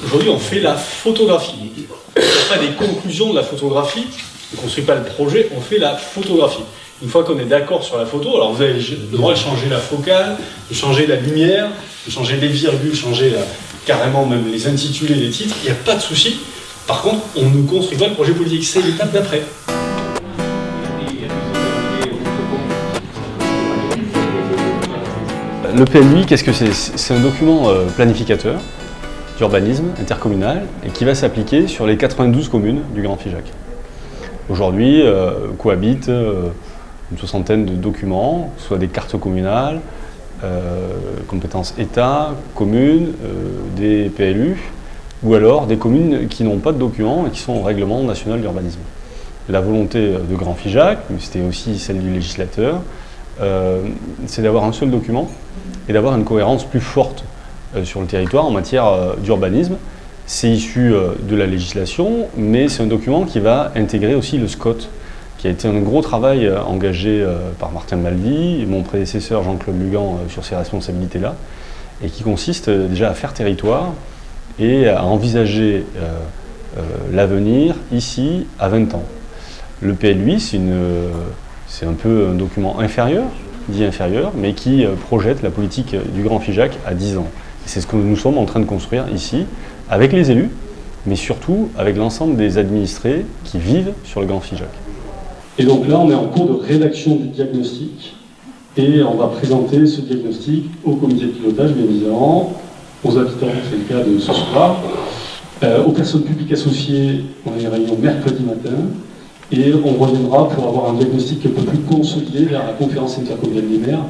Aujourd'hui, on fait la photographie. On ne fait pas des conclusions de la photographie, on ne construit pas le projet, on fait la photographie. Une fois qu'on est d'accord sur la photo, alors vous avez le droit de changer la focale, de changer la lumière, de changer les virgules, changer carrément même les intitulés des titres, il n'y a pas de souci. Par contre, on ne construit pas le projet politique, c'est l'étape d'après. Le PLUI, qu'est-ce que c'est? C'est un document planificateur d'urbanisme intercommunal et qui va s'appliquer sur les 92 communes du Grand Figeac. Aujourd'hui, cohabitent une soixantaine de documents, soit des cartes communales, compétences État, communes, des PLU, ou alors des communes qui n'ont pas de documents et qui sont au règlement national d'urbanisme. La volonté de Grand Figeac, mais c'était aussi celle du législateur, c'est d'avoir un seul document et d'avoir une cohérence plus forte sur le territoire en matière d'urbanisme. C'est issu de la législation, mais c'est un document qui va intégrer aussi le SCOT, qui a été un gros travail engagé par Martin Malvy et mon prédécesseur Jean-Claude Lugan sur ces responsabilités-là, et qui consiste déjà à faire territoire et à envisager l'avenir ici à 20 ans. Le PLUI, c'est un peu un document inférieur, dit inférieur, mais qui projette la politique du Grand Figeac à 10 ans. C'est ce que nous sommes en train de construire ici, avec les élus, mais surtout avec l'ensemble des administrés qui vivent sur le Grand Figeac. Et donc là, on est en cours de rédaction du diagnostic, et on va présenter ce diagnostic au comité de pilotage, bien évidemment, aux habitants, c'est le cas de ce soir, aux personnes publiques associées, on a une réunion mercredi matin, et on reviendra pour avoir un diagnostic un peu plus consolidé vers la conférence intercommunale des maires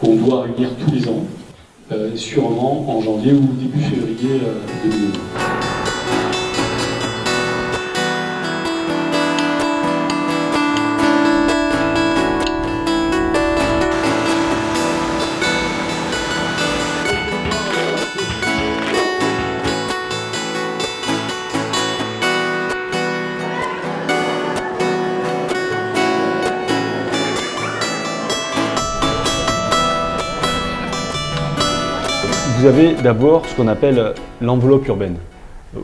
qu'on doit réunir tous les ans, sûrement en janvier ou début février 2020. Vous avez d'abord ce qu'on appelle l'enveloppe urbaine.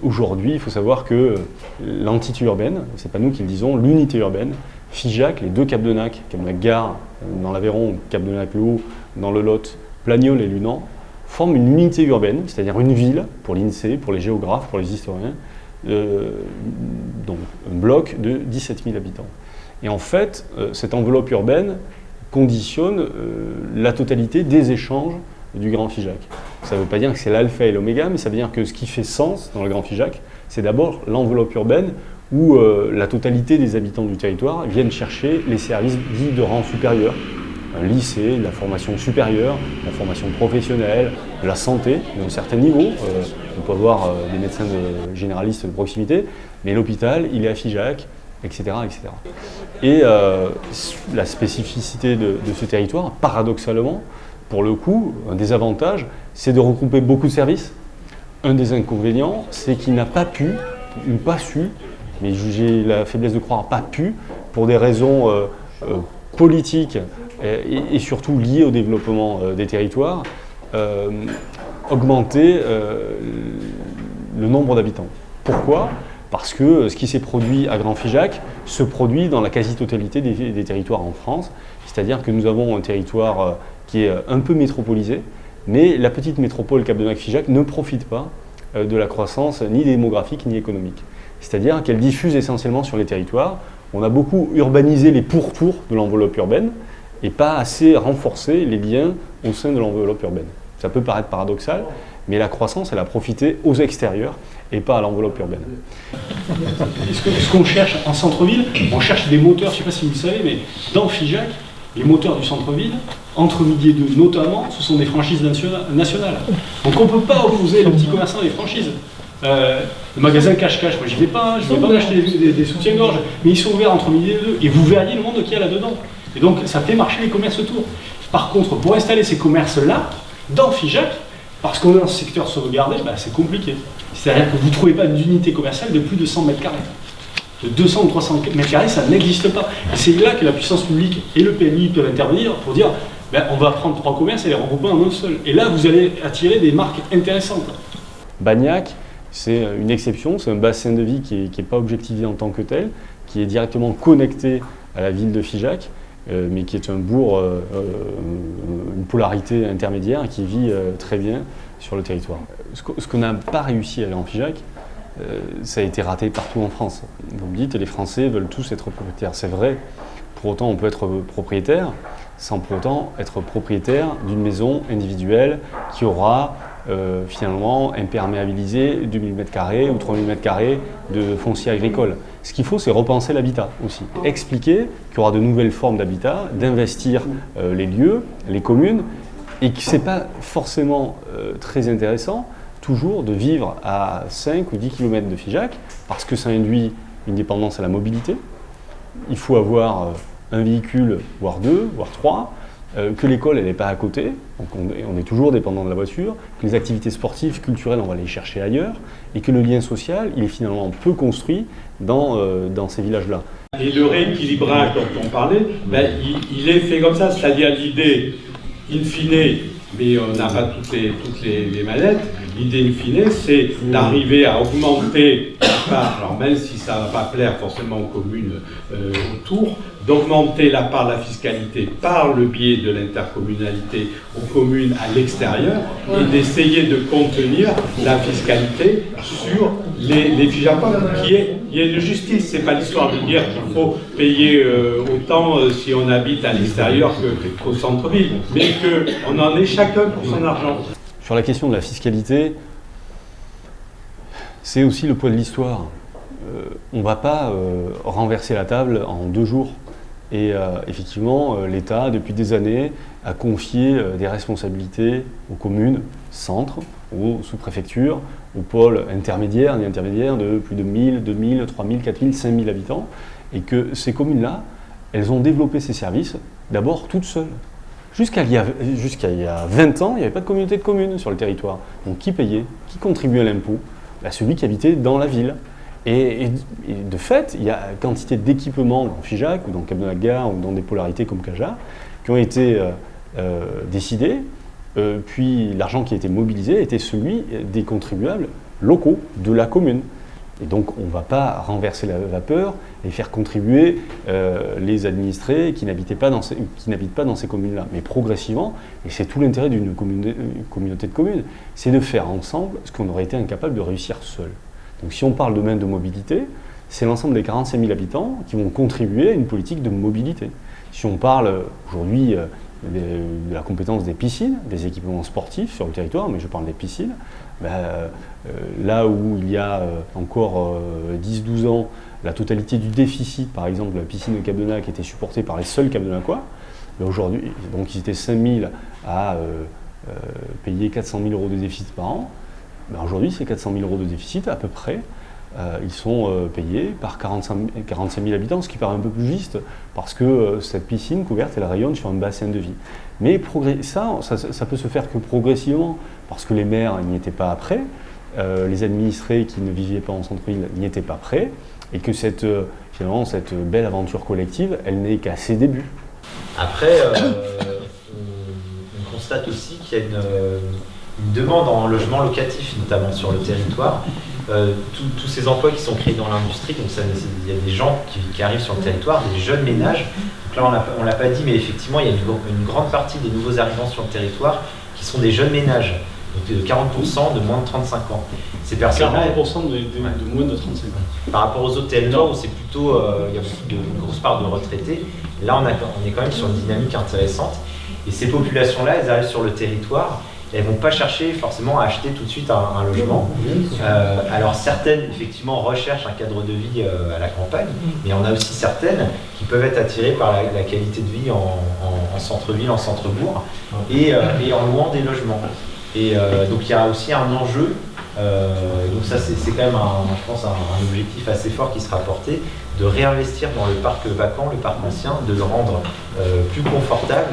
Aujourd'hui, il faut savoir que l'entité urbaine, c'est pas nous qui le disons, l'unité urbaine, Figeac, les deux Cap-de-Nac, Cap-de-Nac-Gare, dans l'Aveyron, Cap-de-Nac-le-Haut, dans le Lot, Plagnoles et Lunant, forment une unité urbaine, c'est-à-dire une ville, pour l'INSEE, pour les géographes, pour les historiens, donc un bloc de 17 000 habitants. Et en fait, cette enveloppe urbaine conditionne la totalité des échanges du Grand Figeac. Ça ne veut pas dire que c'est l'alpha et l'oméga, mais ça veut dire que ce qui fait sens dans le Grand Figeac, c'est d'abord l'enveloppe urbaine où la totalité des habitants du territoire viennent chercher les services dits de rang supérieur. Un lycée, la formation supérieure, la formation professionnelle, la santé, d'un certain niveau. On peut avoir des médecins généralistes de proximité, mais l'hôpital, il est à Figeac, etc. etc. Et la spécificité de ce territoire, paradoxalement, pour le coup, un des avantages, c'est de regrouper beaucoup de services. Un des inconvénients, c'est qu'il n'a pas pu, ou pas su, mais j'ai la faiblesse de croire pas pu, pour des raisons politiques et surtout liées au développement des territoires, augmenter le nombre d'habitants. Pourquoi ? Parce que ce qui s'est produit à Grand Figeac se produit dans la quasi-totalité des territoires en France. C'est-à-dire que nous avons un territoire qui est un peu métropolisé, mais la petite métropole Cap-de-Nac-Figeac ne profite pas de la croissance ni démographique ni économique. C'est-à-dire qu'elle diffuse essentiellement sur les territoires. On a beaucoup urbanisé les pourtours de l'enveloppe urbaine et pas assez renforcé les liens au sein de l'enveloppe urbaine. Ça peut paraître paradoxal, mais la croissance, elle a profité aux extérieurs et pas à l'enveloppe urbaine. Ce qu'on cherche en centre-ville, on cherche des moteurs, je ne sais pas si vous le savez, mais dans Figeac, les moteurs du centre-ville, entre midi et deux notamment, ce sont des franchises nationales. Donc on ne peut pas opposer le petit commerçant à des franchises. Le magasin cache-cache, moi j'y vais pas, je ne vais pas m'acheter des soutiens-gorge, mais ils sont ouverts entre midi et deux, et vous verriez le monde qu'il y a là-dedans. Et donc ça fait marcher les commerces autour. Par contre, pour installer ces commerces-là, dans Figeac, parce qu'on est dans un secteur sauvegardé, c'est compliqué. C'est-à-dire que vous ne trouvez pas d'unité commerciale de plus de 100 mètres carrés. De 200 ou 300 mètres carrés, ça n'existe pas. Et c'est là que la puissance publique et le PLUI peuvent intervenir pour dire on va prendre 3 commerces et les regrouper en un seul. Et là, vous allez attirer des marques intéressantes. Bagnac, C'est une exception, c'est un bassin de vie qui n'est pas objectivé en tant que tel, qui est directement connecté à la ville de Figeac, mais qui est un bourg, une polarité intermédiaire qui vit très bien sur le territoire. Ce qu'on n'a pas réussi à aller en Figeac, ça a été raté partout en France. Vous me dites, les Français veulent tous être propriétaires. C'est vrai, pour autant on peut être propriétaire, sans pour autant être propriétaire d'une maison individuelle qui aura finalement imperméabilisé 2000 m² ou 3000 m² de foncier agricole. Ce qu'il faut, c'est repenser l'habitat aussi. Expliquer qu'il y aura de nouvelles formes d'habitat, d'investir les lieux, les communes, et que ce n'est pas forcément très intéressant toujours de vivre à 5 ou 10 km de Figeac, parce que ça induit une dépendance à la mobilité. Il faut avoir un véhicule, voire 2, voire 3, que l'école elle n'est pas à côté, donc on est toujours dépendant de la voiture, que les activités sportives, culturelles, on va les chercher ailleurs, et que le lien social, il est finalement peu construit dans ces villages-là. Et le rééquilibrage dont on parlait, il est fait comme ça, c'est-à-dire l'idée, in fine, mais on n'a pas toutes les manettes, l'idée in fine, c'est d'arriver à augmenter la part, alors même si ça ne va pas plaire forcément aux communes autour, d'augmenter la part de la fiscalité par le biais de l'intercommunalité aux communes à l'extérieur et d'essayer de contenir la fiscalité sur les Figeacois, qui est une justice. C'est pas l'histoire de dire qu'il faut payer autant si on habite à l'extérieur qu'au centre-ville, mais qu'on en ait chacun pour son argent. Sur la question de la fiscalité, c'est aussi le poids de l'histoire. On ne va pas renverser la table en 2 jours. Et effectivement, l'État, depuis des années, a confié des responsabilités aux communes, centres, aux sous-préfectures, aux pôles intermédiaires de plus de 1000, 2000, 3000, 4000, 5000 habitants, et que ces communes-là, elles ont développé ces services d'abord toutes seules. Jusqu'à il y a 20 ans, il n'y avait pas de communauté de communes sur le territoire. Donc qui payait? Qui contribuait à l'impôt? Celui qui habitait dans la ville. Et de fait, il y a quantité d'équipements dans Figeac ou dans Cap-de-Nacre ou dans des polarités comme Caja qui ont été décidés, puis l'argent qui a été mobilisé était celui des contribuables locaux de la commune. Et donc on ne va pas renverser la vapeur et faire contribuer les administrés qui n'habitent pas dans ces communes-là. Mais progressivement, et c'est tout l'intérêt d'une communauté de communes, c'est de faire ensemble ce qu'on aurait été incapable de réussir seul. Donc si on parle demain de mobilité, c'est l'ensemble des 45 000 habitants qui vont contribuer à une politique de mobilité. Si on parle aujourd'hui de la compétence des piscines, des équipements sportifs sur le territoire, mais je parle des piscines, là où il y a encore 10-12 ans, la totalité du déficit, par exemple, de la piscine de Cap-de-Nacre était supportée par les seuls Cap-de-Nacrois, aujourd'hui, donc ils étaient 5 000 à payer 400 000 € de déficit par an. Aujourd'hui, ces 400 000 € de déficit, à peu près, ils sont payés par 45 000 habitants, ce qui paraît un peu plus juste, parce que cette piscine couverte, elle rayonne sur un bassin de vie. Mais ça peut se faire que progressivement, parce que les maires n'y étaient pas prêts, les administrés qui ne vivaient pas en centre-ville n'y étaient pas prêts, et que finalement, cette belle aventure collective, elle n'est qu'à ses débuts. Après, on constate aussi qu'il y a une demande en logement locatif, notamment sur le territoire. Tous ces emplois qui sont créés dans l'industrie, donc il y a des gens qui arrivent sur le territoire, des jeunes ménages. Donc là, on ne l'a pas dit, mais effectivement, il y a une grande partie des nouveaux arrivants sur le territoire qui sont des jeunes ménages, donc de 40% de moins de 35 ans. Ces personnes-là, 40% de moins de 35 ans. Par rapport aux autres territoires où c'est plutôt, il y a une grosse part de retraités, là on est quand même sur une dynamique intéressante. Et ces populations-là, elles arrivent sur le territoire. Elles ne vont pas chercher forcément à acheter tout de suite un logement. Alors certaines, effectivement, recherchent un cadre de vie à la campagne, mais on a aussi certaines qui peuvent être attirées par la qualité de vie en centre-ville, en centre-bourg, et en louant des logements. Et donc il y a aussi un enjeu, donc ça c'est quand même, je pense, un objectif assez fort qui sera porté, de réinvestir dans le parc vacant, le parc ancien, de le rendre plus confortable.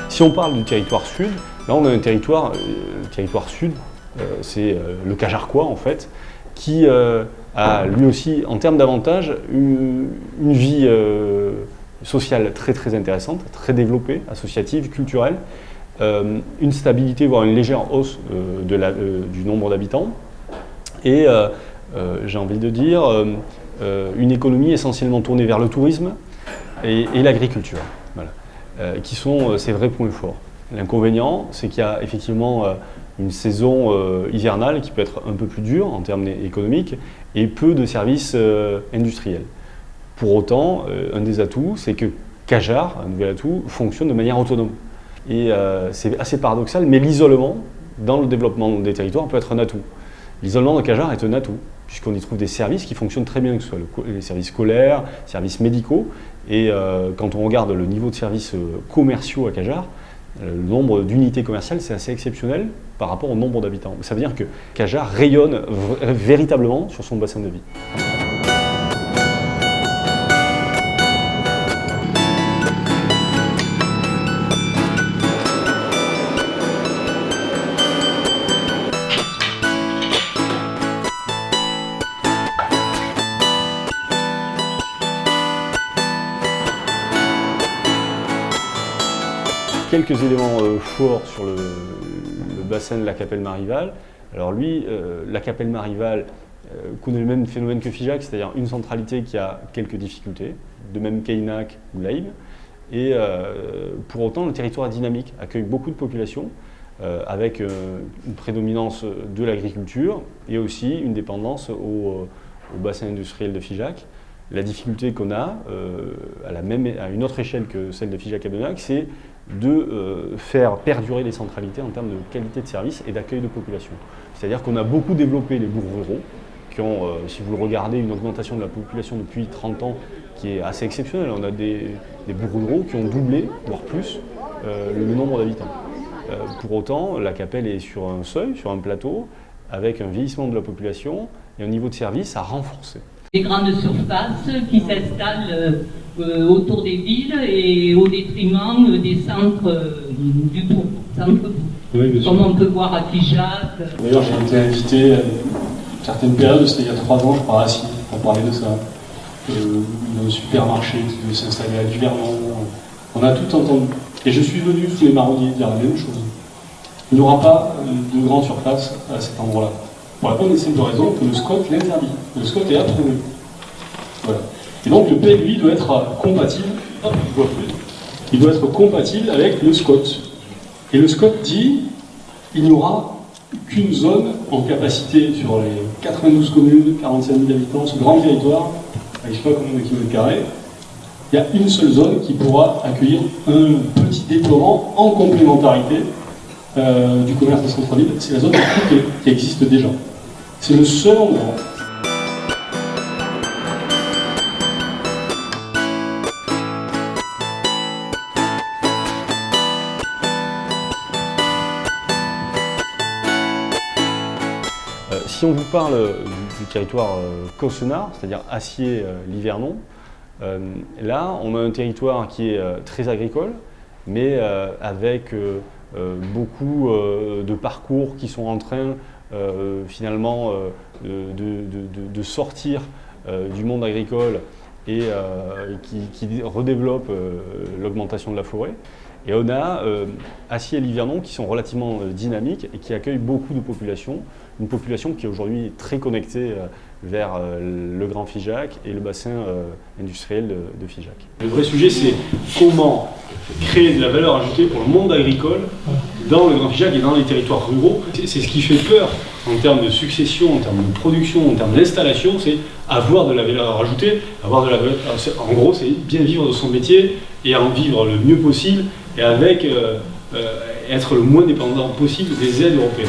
Si on parle du territoire sud, là on a un territoire, le territoire sud, c'est le Cajarquois en fait, qui a lui aussi, en termes d'avantages, une vie sociale très très intéressante, très développée, associative, culturelle, une stabilité, voire une légère hausse du nombre d'habitants, et j'ai envie de dire une économie essentiellement tournée vers le tourisme et l'agriculture, voilà, qui sont ses vrais points forts. L'inconvénient, c'est qu'il y a effectivement une saison hivernale qui peut être un peu plus dure en termes économiques et peu de services industriels. Pour autant, un des atouts, c'est que Cajar, un nouvel atout, fonctionne de manière autonome. Et c'est assez paradoxal, mais l'isolement dans le développement des territoires peut être un atout. L'isolement de Cajar est un atout, puisqu'on y trouve des services qui fonctionnent très bien, que ce soit les services scolaires, services médicaux. Et quand on regarde le niveau de services commerciaux à Cajar, le nombre d'unités commerciales, c'est assez exceptionnel par rapport au nombre d'habitants. Ça veut dire que Cajar rayonne véritablement sur son bassin de vie. Quelques éléments forts sur le bassin de la Capelle Marival. Alors lui, la Capelle Marival connaît le même phénomène que Figeac, c'est-à-dire une centralité qui a quelques difficultés, de même qu'Eynac ou Laïm. Et pour autant, le territoire est dynamique, accueille beaucoup de populations, avec une prédominance de l'agriculture et aussi une dépendance au bassin industriel de Figeac. La difficulté qu'on a, à une autre échelle que celle de Figeac-Capdenac, c'est de faire perdurer les centralités en termes de qualité de service et d'accueil de population. C'est-à-dire qu'on a beaucoup développé les bourgs ruraux, qui ont, si vous le regardez, une augmentation de la population depuis 30 ans qui est assez exceptionnelle. On a des bourgs ruraux qui ont doublé, voire plus, le nombre d'habitants. Pour autant, la Capelle est sur un seuil, sur un plateau, avec un vieillissement de la population et un niveau de service à renforcer. Des grandes surfaces qui s'installent autour des villes et au détriment des centres du bourg, centre-bourg. Oui, comme on peut voir à Figeac. D'ailleurs, j'ai été invité à une certaine période, c'était il y a 3 ans, je crois, à Scie, pour parler de ça. Le supermarché qui veut s'installer à Duvernon. On a tout entendu. Et je suis venu sous les marronniers dire la même chose. Il n'y aura pas de grande surface à cet endroit-là. Pour la bonne et simple raison que le SCOT l'interdit. Le SCOT est approuvé. Voilà. Et donc le PLUI doit être compatible, il doit être compatible avec le SCOT. Et le SCOT dit il n'y aura qu'une zone en capacité sur les 92 communes, 45 000 habitants, ce grand territoire, avec je ne sais pas combien de kilomètres carrés, il y a une seule zone qui pourra accueillir un petit déploiement en complémentarité du commerce de centre-ville, c'est la zone qui existe déjà. C'est le seul endroit. Si on vous parle du territoire Cossenard, c'est-à-dire Acier-Livernon, là on a un territoire qui est très agricole, mais avec beaucoup de parcours qui sont en train finalement de sortir du monde agricole et qui redéveloppe l'augmentation de la forêt. Et on a Acier et Livernon qui sont relativement dynamiques et qui accueillent beaucoup de populations, une population qui est aujourd'hui très connectée vers le Grand Figeac et le bassin industriel de Figeac. Le vrai sujet, c'est comment créer de la valeur ajoutée pour le monde agricole dans le Grand Figeac et dans les territoires ruraux. C'est ce qui fait peur en termes de succession, en termes de production, en termes d'installation, c'est avoir de la valeur ajoutée, en gros, c'est bien vivre de son métier et en vivre le mieux possible et avec être le moins dépendant possible des aides européennes.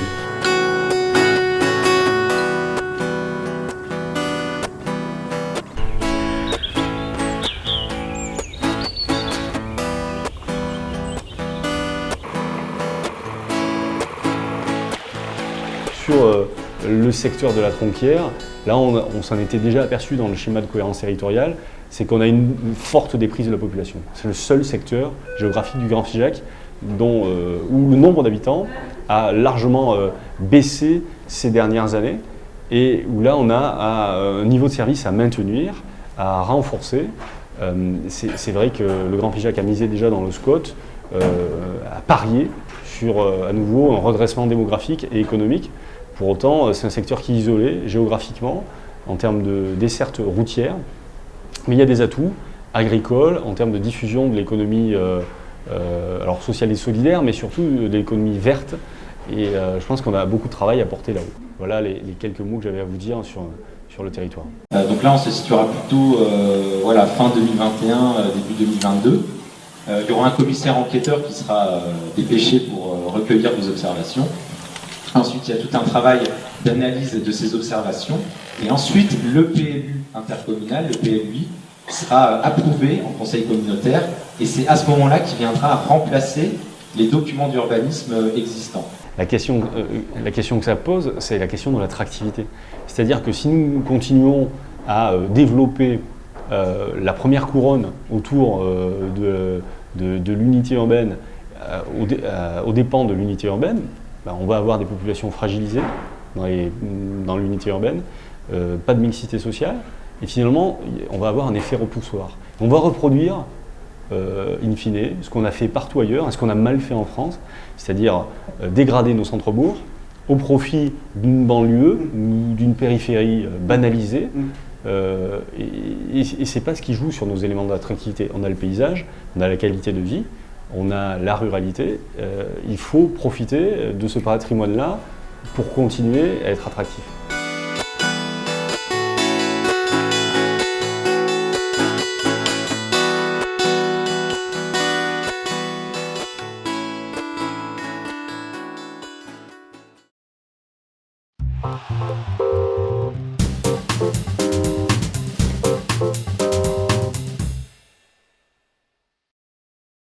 Sur le secteur de la Tronquière, là on s'en était déjà aperçu dans le schéma de cohérence territoriale, c'est qu'on a une forte déprise de la population. C'est le seul secteur géographique du Grand Figeac où le nombre d'habitants a largement baissé ces dernières années et où là on a un niveau de service à maintenir, à renforcer. C'est vrai que le Grand Figeac a misé déjà dans le SCOT, a parié sur à nouveau un redressement démographique et économique. Pour autant, c'est un secteur qui est isolé géographiquement en termes de desserte routière, mais il y a des atouts agricoles en termes de diffusion de l'économie alors sociale et solidaire, mais surtout de l'économie verte. Et je pense qu'on a beaucoup de travail à porter là-haut. Voilà les quelques mots que j'avais à vous dire sur le territoire. Donc là, on se situera plutôt voilà, fin 2021, début 2022. Il y aura un commissaire enquêteur qui sera dépêché pour recueillir vos observations. Ensuite, il y a tout un travail d'analyse de ces observations. Et ensuite, le PLU intercommunal, le PLUI, sera approuvé en conseil communautaire. Et c'est à ce moment-là qu'il viendra remplacer les documents d'urbanisme existants. La question que ça pose, c'est la question de l'attractivité. C'est-à-dire que si nous continuons à développer la première couronne autour de l'unité urbaine, aux dépens de l'unité urbaine, on va avoir des populations fragilisées dans l'unité urbaine, pas de mixité sociale, et finalement, on va avoir un effet repoussoir. On va reproduire, in fine, ce qu'on a fait partout ailleurs, et ce qu'on a mal fait en France, c'est-à-dire dégrader nos centres-bourgs au profit d'une banlieue ou d'une périphérie banalisée. Et ce n'est pas ce qui joue sur nos éléments d'attractivité. On a le paysage, on a la qualité de vie, on a la ruralité. Il faut profiter de ce patrimoine-là pour continuer à être attractif.